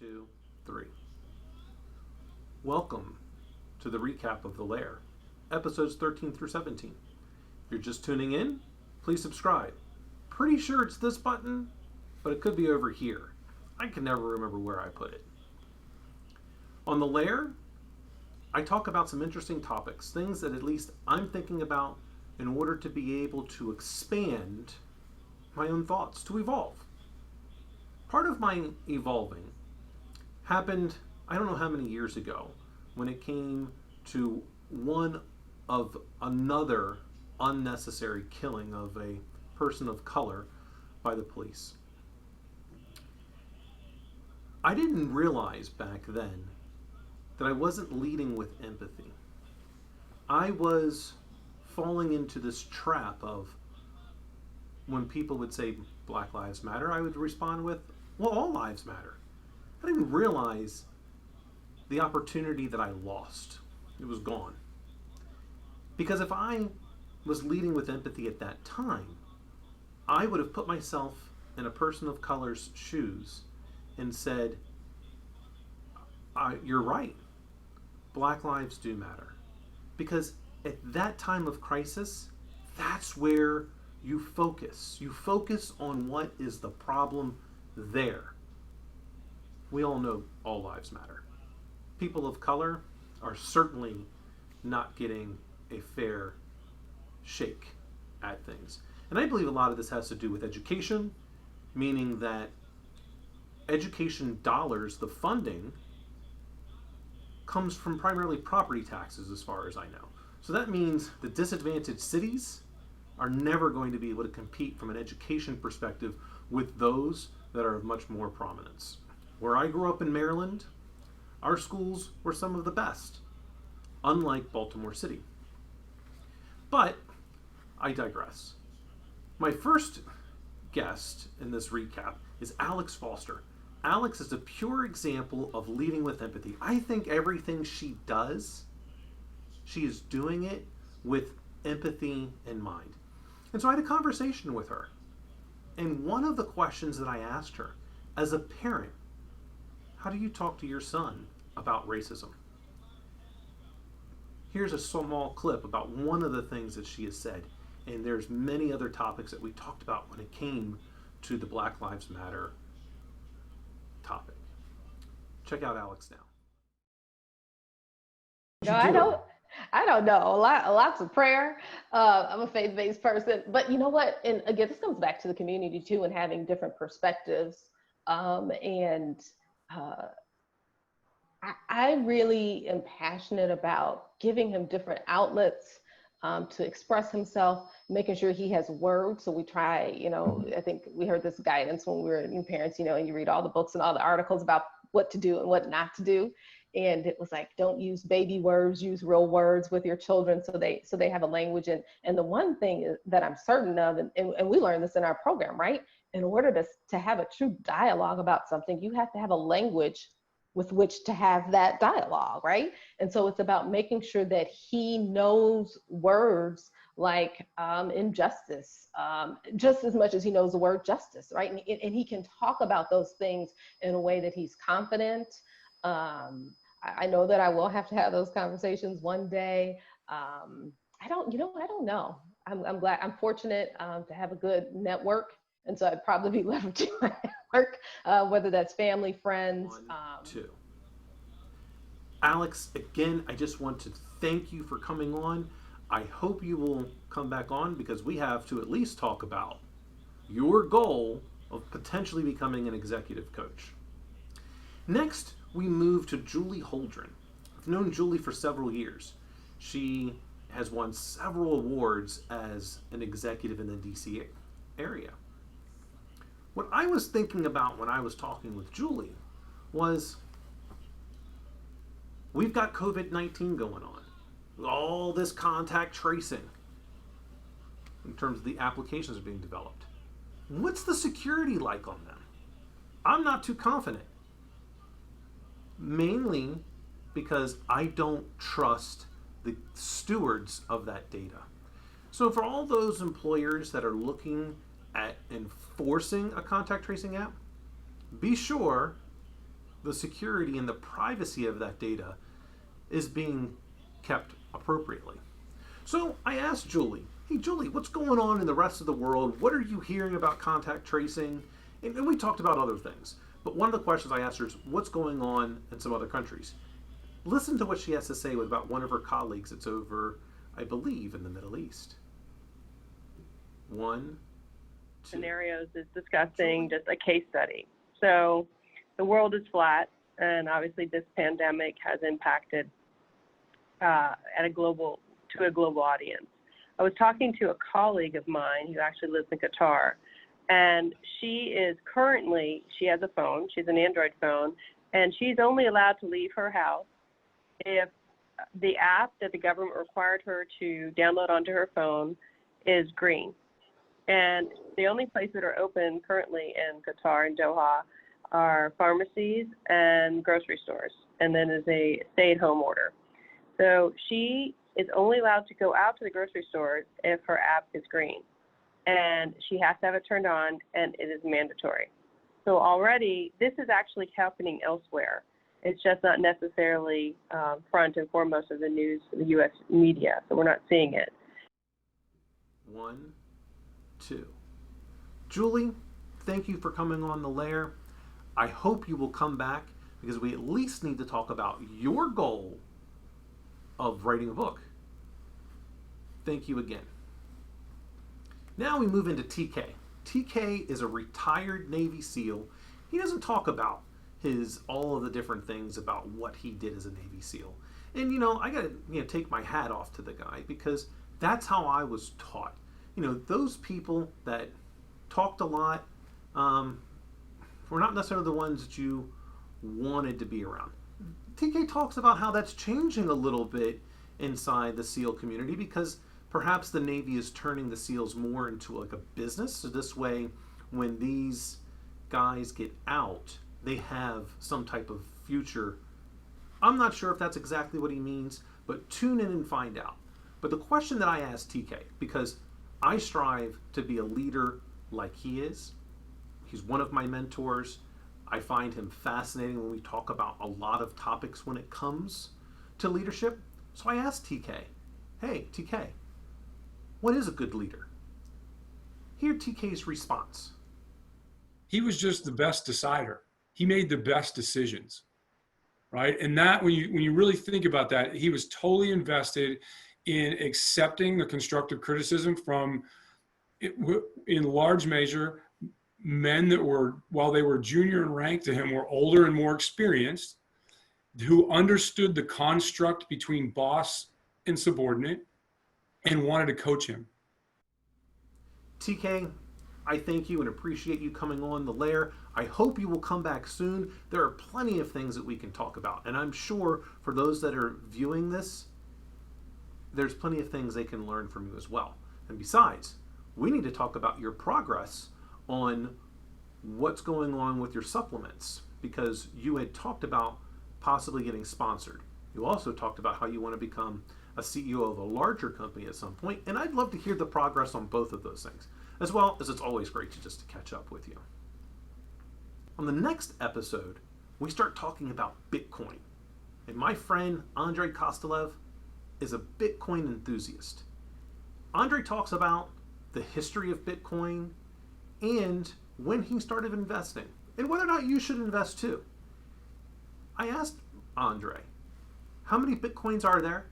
2, 3. Welcome to the recap of The Lair, episodes 13 through 17. If you're just tuning in, please subscribe. Pretty sure it's this button, but it could be over here. I can never remember where I put it. On The Lair, I talk about some interesting topics, things that at least I'm thinking about in order to be able to expand my own thoughts, to evolve. Part of my evolving happened, I don't know how many years ago, when it came to one of another unnecessary killing of a person of color by the police. I didn't realize back then that I wasn't leading with empathy. I was falling into this trap of when people would say Black Lives Matter, I would respond with, well, all lives matter. I didn't realize the opportunity that I lost. It was gone. Because if I was leading with empathy at that time, I would have put myself in a person of color's shoes and said, you're right. Black lives do matter. Because at that time of crisis, that's where you focus. You focus on what is the problem there. We all know all lives matter. People of color are certainly not getting a fair shake at things. And I believe a lot of this has to do with education, meaning that education dollars, the funding, comes from primarily property taxes as far as I know. So that means the disadvantaged cities are never going to be able to compete from an education perspective with those that are of much more prominence. Where I grew up in Maryland, our schools were some of the best, unlike Baltimore City. But I digress. My first guest in this recap is Alex Foster. Alex is a pure example of leading with empathy. I think everything she does, she is doing it with empathy in mind. And so I had a conversation with her. And one of the questions that I asked her, as a parent, how do you talk to your son about racism? Here's a small clip about one of the things that she has said. And there's many other topics that we talked about when it came to the Black Lives Matter topic. Check out Alex now. No, I don't know. Lots of prayer. I'm a faith-based person, but you know what? And again, this comes back to the community too, and having different perspectives. I really am passionate about giving him different outlets to express himself, making sure he has words. So we try, I think we heard this guidance when we were in parents, and you read all the books and all the articles about what to do and what not to do. And it was like, don't use baby words, use real words with your children so they have a language. And the one thing that I'm certain of, and we learned this in our program, right? In order to have a true dialogue about something, you have to have a language with which to have that dialogue, right? And so it's about making sure that he knows words like injustice, just as much as he knows the word justice, right? And he can talk about those things in a way that he's confident. I know that I will have to have those conversations one day. I don't know. I'm glad, I'm fortunate to have a good network. And so I'd probably be leveraging my network, whether that's family, friends. 1, 2. Alex, again, I just want to thank you for coming on. I hope you will come back on because we have to at least talk about your goal of potentially becoming an executive coach. Next, we move to Julie Holdren. I've known Julie for several years. She has won several awards as an executive in the DC area. What I was thinking about when I was talking with Julie was, we've got COVID-19 going on, all this contact tracing in terms of the applications that are being developed. What's the security like on them? I'm not too confident. Mainly because I don't trust the stewards of that data. So for all those employers that are looking at enforcing a contact tracing app, be sure the security and the privacy of that data is being kept appropriately. So I asked Julie, hey Julie, what's going on in the rest of the world? What are you hearing about contact tracing? And we talked about other things. But one of the questions I asked her is, what's going on in some other countries? Listen to what she has to say about one of her colleagues that's over, I believe, in the Middle East. One, two. Scenarios is discussing just a case study. So the world is flat, and obviously this pandemic has impacted to a global audience. I was talking to a colleague of mine who actually lives in Qatar, and she has a phone, she's an Android phone, and she's only allowed to leave her house if the app that the government required her to download onto her phone is green. And the only places that are open currently in Qatar and Doha are pharmacies and grocery stores, and then there's a stay-at-home order. So she is only allowed to go out to the grocery store if her app is green, and she has to have it turned on, and it is mandatory. So already, this is actually happening elsewhere. It's just not necessarily front and foremost of the news, the U.S. media, so we're not seeing it. One, two. Julie, thank you for coming on The Lair. I hope you will come back, because we at least need to talk about your goal of writing a book. Thank you again. Now we move into TK. TK is a retired Navy SEAL. He doesn't talk about all of the different things about what he did as a Navy SEAL. And I gotta take my hat off to the guy, because that's how I was taught. Those people that talked a lot were not necessarily the ones that you wanted to be around. TK talks about how that's changing a little bit inside the SEAL community, because perhaps the Navy is turning the SEALs more into like a business. So this way, when these guys get out, they have some type of future. I'm not sure if that's exactly what he means, but tune in and find out. But the question that I asked TK, because I strive to be a leader like he is. He's one of my mentors. I find him fascinating when we talk about a lot of topics when it comes to leadership. So I asked TK, hey, TK, what is a good leader? Hear TK's response. He was just the best decider. He made the best decisions, right? And that, when you really think about that, he was totally invested in accepting the constructive criticism from, in large measure, men that were, while they were junior in rank to him, were older and more experienced, who understood the construct between boss and subordinate and wanted to coach him. TK, I thank you and appreciate you coming on The Lair. I hope you will come back soon. There are plenty of things that we can talk about, and I'm sure for those that are viewing this, there's plenty of things they can learn from you as well. And besides, we need to talk about your progress on what's going on with your supplements, because you had talked about possibly getting sponsored. You also talked about how you want to become a CEO of a larger company at some point, and I'd love to hear the progress on both of those things, as well as it's always great to catch up with you. On the next episode, we start talking about Bitcoin, and my friend Andre Kostylev is a Bitcoin enthusiast. Andre talks about the history of Bitcoin and when he started investing, and whether or not you should invest too. I asked Andre, how many Bitcoins are there?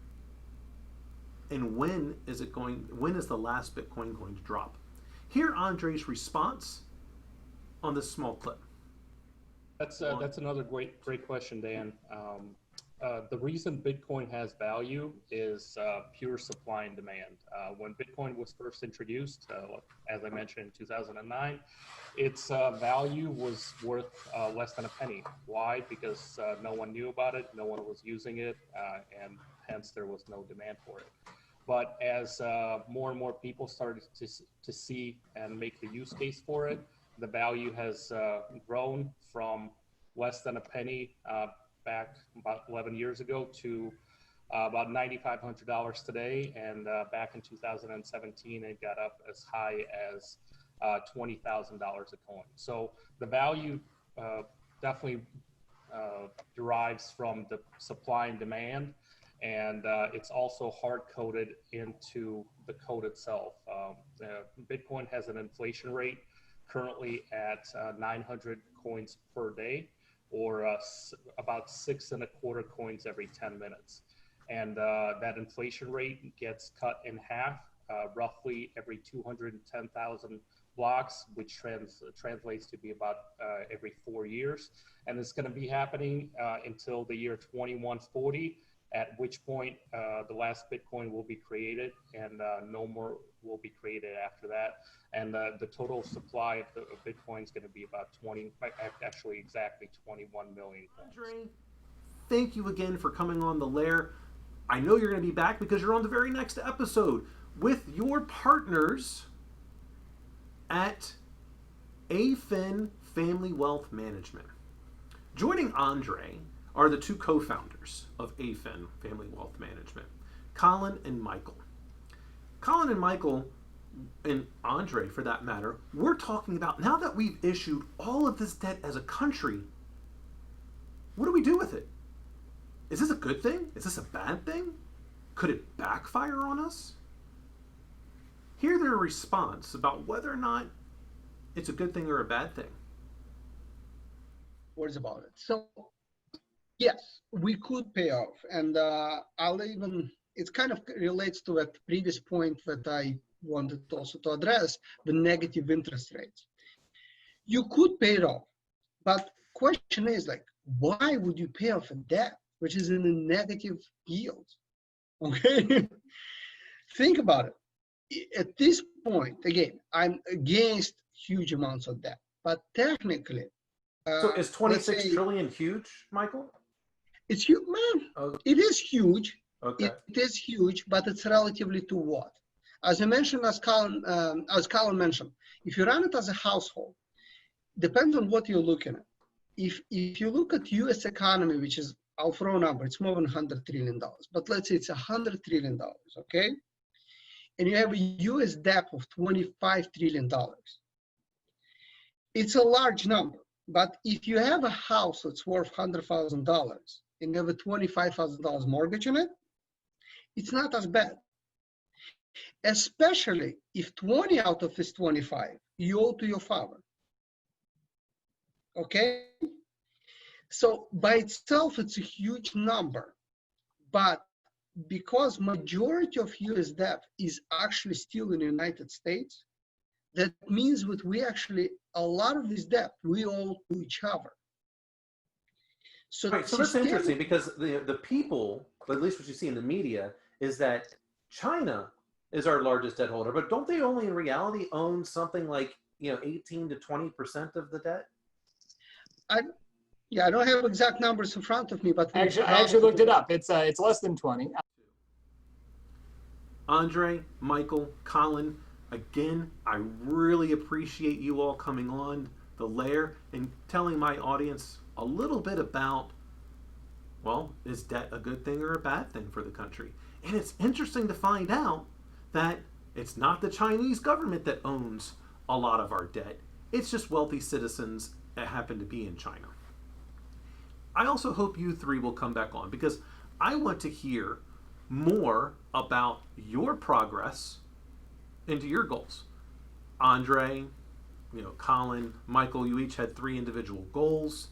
And when is the last Bitcoin going to drop? Hear Andre's response on this small clip. That's another great question, Dan. The reason Bitcoin has value is pure supply and demand. When Bitcoin was first introduced, as I mentioned in 2009, its value was worth less than a penny. Why? Because no one knew about it, no one was using it, and hence there was no demand for it. But as more and more people started to see and make the use case for it, the value has grown from less than a penny back about 11 years ago to about $9,500 today. And back in 2017, it got up as high as $20,000 a coin. So the value definitely derives from the supply and demand, and it's also hard coded into the code itself. Bitcoin has an inflation rate currently at 900 coins per day, or about 6.25 coins every 10 minutes. And that inflation rate gets cut in half roughly every 210,000 blocks, which translates to be about every 4 years. And it's going to be happening until the year 2140, at which point the last Bitcoin will be created, and no more will be created after that. And the total supply of Bitcoin is going to be about exactly 21 million coins. Andre, thank you again for coming on The Lair. I know you're going to be back because you're on the very next episode with your partners at AFIN Family Wealth Management. Joining Andre are the two co-founders of AFIN Family Wealth Management, Colin and Michael. Colin and Michael, and Andre for that matter, we're talking about now that we've issued all of this debt as a country, what do we do with it? Is this a good thing? Is this a bad thing? Could it backfire on us? Hear their response about whether or not it's a good thing or a bad thing. Words about it. So, yes, we could pay off. And it kind of relates to a previous point that I wanted also to address, the negative interest rates. You could pay it off, but question is like, why would you pay off a debt which is in a negative yield? Okay, think about it. At this point, again, I'm against huge amounts of debt, but technically, so is 26 trillion huge, Michael? It's huge, man. Okay. It is huge. Okay. It is huge, but it's relatively to what? As I mentioned, as Colin mentioned, if you run it as a household, depends on what you're looking at. If you look at U.S. economy, which is, I'll throw a number, it's more than $100 trillion, but let's say it's $100 trillion, okay? And you have a U.S. debt of $25 trillion. It's a large number, but if you have a house that's worth $100,000 and you have a $25,000 mortgage on it, it's not as bad. Especially if 20 out of this 25 you owe to your father. Okay? So by itself, it's a huge number, but because majority of US debt is actually still in the United States, that means that we actually, a lot of this debt, we owe to each other. So, right, so that's interesting because the people, at least what you see in the media, is that China is our largest debt holder, but don't they only in reality own something like 18 to 20% of the debt? I don't have exact numbers in front of me, but I actually looked it up. It's less than 20. Andre, Michael, Colin, again, I really appreciate you all coming on The Lair and telling my audience a little bit about, well, is debt a good thing or a bad thing for the country? And it's interesting to find out that it's not the Chinese government that owns a lot of our debt. It's just wealthy citizens that happen to be in China. I also hope you three will come back on because I want to hear more about your progress into your goals. Andre, Colin, Michael, you each had 3 individual goals.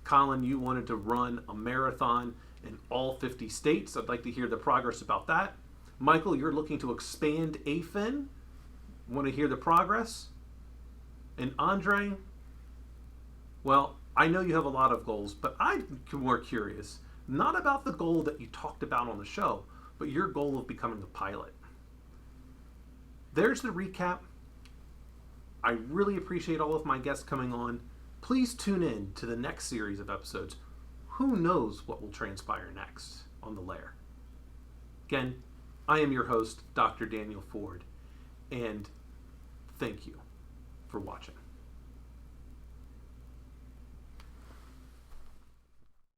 Colin, you wanted to run a marathon in all 50 states. I'd like to hear the progress about that. Michael, you're looking to expand AFIN. Want to hear the progress? And Andre, well, I know you have a lot of goals, but I'm more curious, not about the goal that you talked about on the show, but your goal of becoming a pilot. There's the recap. I really appreciate all of my guests coming on. Please tune in to the next series of episodes. Who knows what will transpire next on The Lair? Again, I am your host, Dr. Daniel Ford, and thank you for watching.